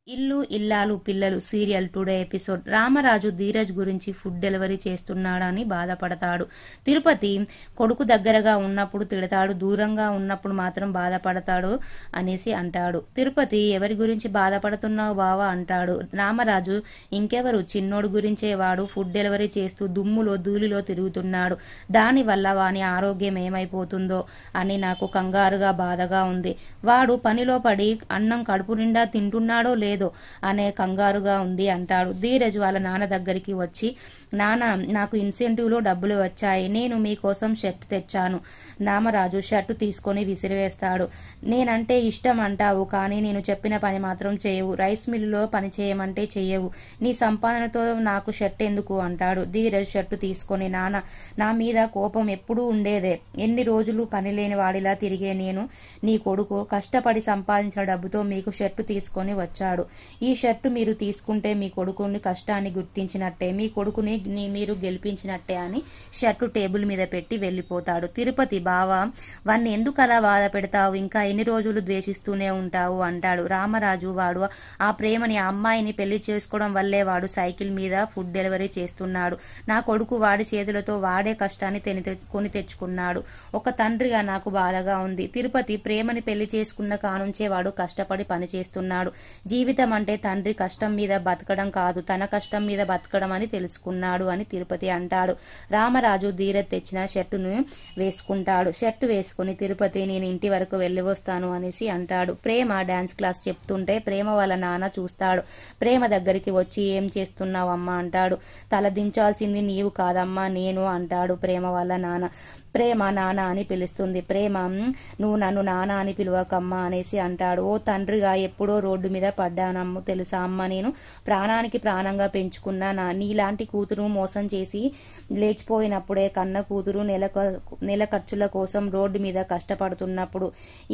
ఇల్లు ఇల్లాలు పిల్లలు serial today episode. Ramaraju Dheeraj గురించి ఫుడ్ డెలివరీ చేస్తున్నాడని బాధపడతాడు. తిరుపతి కొడుకు దగ్గరగా ఉన్నప్పుడు తిడతాడు, దూరంగా ఉన్నప్పుడు మాత్రం బాధపడతాడు అనేసి అంటాడు. తిరుపతి ఎవరి గురించి బాధపడుతున్నావు బావా అంటాడు. రామరాజు ఇంకెవరు, చిన్నోడు గురించే, వాడు ఫుడ్ డెలివరీ చేస్తూ దుమ్ములో ధూళిలో తిరుగుతున్నాడు. దానివల్ల వాని ఆరోగ్యం ఏమైపోతుందో అని నాకు కంగారుగా బాధగా ఉంది. వాడు పనిలో పడి అన్నం కడుపు నిండా తింటున్నాడో లేదో అనే కంగారుగా ఉంది అంటాడు. ధీరజ్ వాళ్ళ నాన్న దగ్గరికి వచ్చి, నాన్న నాకు ఇన్సెంటివ్లో డబ్బులు వచ్చాయి, నేను మీకోసం షర్ట్ తెచ్చాను. రామరాజు షర్టు తీసుకొని విసిరివేస్తాడు. నేనంటే ఇష్టం అంటావు, కానీ నేను చెప్పిన పని మాత్రం చేయవు. రైస్ మిల్లులో పని చేయమంటే చెయ్యవు. నీ సంపాదనతో నాకు షర్ట్ ఎందుకు అంటాడు. ధీరజ్ షర్టు తీసుకొని, నాన్న నా మీద కోపం ఎప్పుడూ ఉండేదే. ఎన్ని రోజులు పని లేని వాడిలా తిరిగే నేను, నీ కొడుకు కష్టపడి సంపాదించిన డబ్బుతో మీకు షర్టు తీసుకొని వచ్చాడు. ఈ షర్టు మీరు తీసుకుంటే మీ కొడుకుని కష్టాన్ని గుర్తించినట్టే, మీ కొడుకుని మీరు గెలిపించినట్టే అని షర్టు టేబుల్ మీద పెట్టి వెళ్ళిపోతాడు. తిరుపతి, బావా వాణ్ణి ఎందుకు అలా బాధ పెడతావు, ఇంకా ఎన్ని రోజులు ద్వేషిస్తూనే ఉంటావు అంటాడు. రామరాజు, వాడు ఆ ప్రేమని, ఆ అమ్మాయిని పెళ్లి చేసుకోవడం వల్లే వాడు సైకిల్ మీద ఫుడ్ డెలివరీ చేస్తున్నాడు. నా కొడుకు వాడి చేతులతో వాడే కష్టాన్ని కొని తెచ్చుకున్నాడు. ఒక తండ్రిగా నాకు బాధగా ఉంది. తిరుపతి ప్రేమని పెళ్లి చేసుకున్న కానుంచే వాడు కష్టపడి పని చేస్తున్నాడు. జీవితం అంటే తండ్రి కష్టం మీద బతకడం కాదు, తన కష్టం మీద బతకడం అని తెలుసుకున్నాడు అని తిరుపతి అంటాడు. రామరాజు ధీరజ్ తెచ్చిన షర్టును వేసుకుంటాడు. షర్టు వేసుకుని తిరుపతి, నేను ఇంటి వరకు వెళ్ళి వస్తాను అనేసి అంటాడు. ప్రేమ డాన్స్ క్లాస్ చెప్తుంటే ప్రేమ వాళ్ళ నాన్న చూస్తాడు. ప్రేమ దగ్గరికి వచ్చి, ఏం చేస్తున్నావమ్మా అంటాడు. తల దించాల్సింది నీవు కాదమ్మా, నేను అంటాడు ప్రేమ వాళ్ళ నాన్న. ప్రేమ నాన్న అని పిలుస్తుంది. ప్రేమ, నువ్వు నన్ను నాన్న అని పిలువకమ్మా అనేసి అంటాడు. ఓ తండ్రిగా ఎప్పుడో రోడ్డు మీద పడ్డానమ్మ తెలుసా అమ్మ, నేను ప్రాణానికి ప్రాణంగా పెంచుకున్నా నీలాంటి కూతురు మోసం చేసి లేచిపోయినప్పుడే, కన్న కూతురు నెల ఖర్చుల కోసం రోడ్డు మీద కష్టపడుతున్నప్పుడు,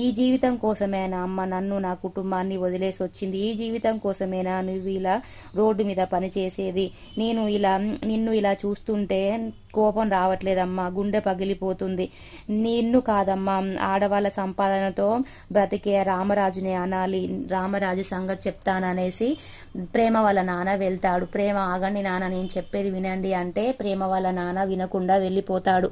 ఈ జీవితం కోసమేనా అమ్మ నన్ను, నా కుటుంబాన్ని వదిలేసి వచ్చింది? ఈ జీవితం కోసమేనా నువ్వు ఇలా రోడ్డు మీద పనిచేసేది? నిన్ను ఇలా చూస్తుంటే కోపం రావట్లేదమ్మా, గుండె పగిలిపోతుంది. నిన్ను కాదమ్మా, ఆడవాళ్ళ సంపాదనతో బ్రతికే రామరాజునే అనాలి, రామరాజు సంగతి చెప్తాననేసి ప్రేమ వాళ్ళ నాన్న వెళ్తాడు. ప్రేమ, ఆగండి నాన్న, నేను చెప్పేది వినండి అంటే ప్రేమ వాళ్ళ నాన్న వినకుండా వెళ్ళిపోతాడు.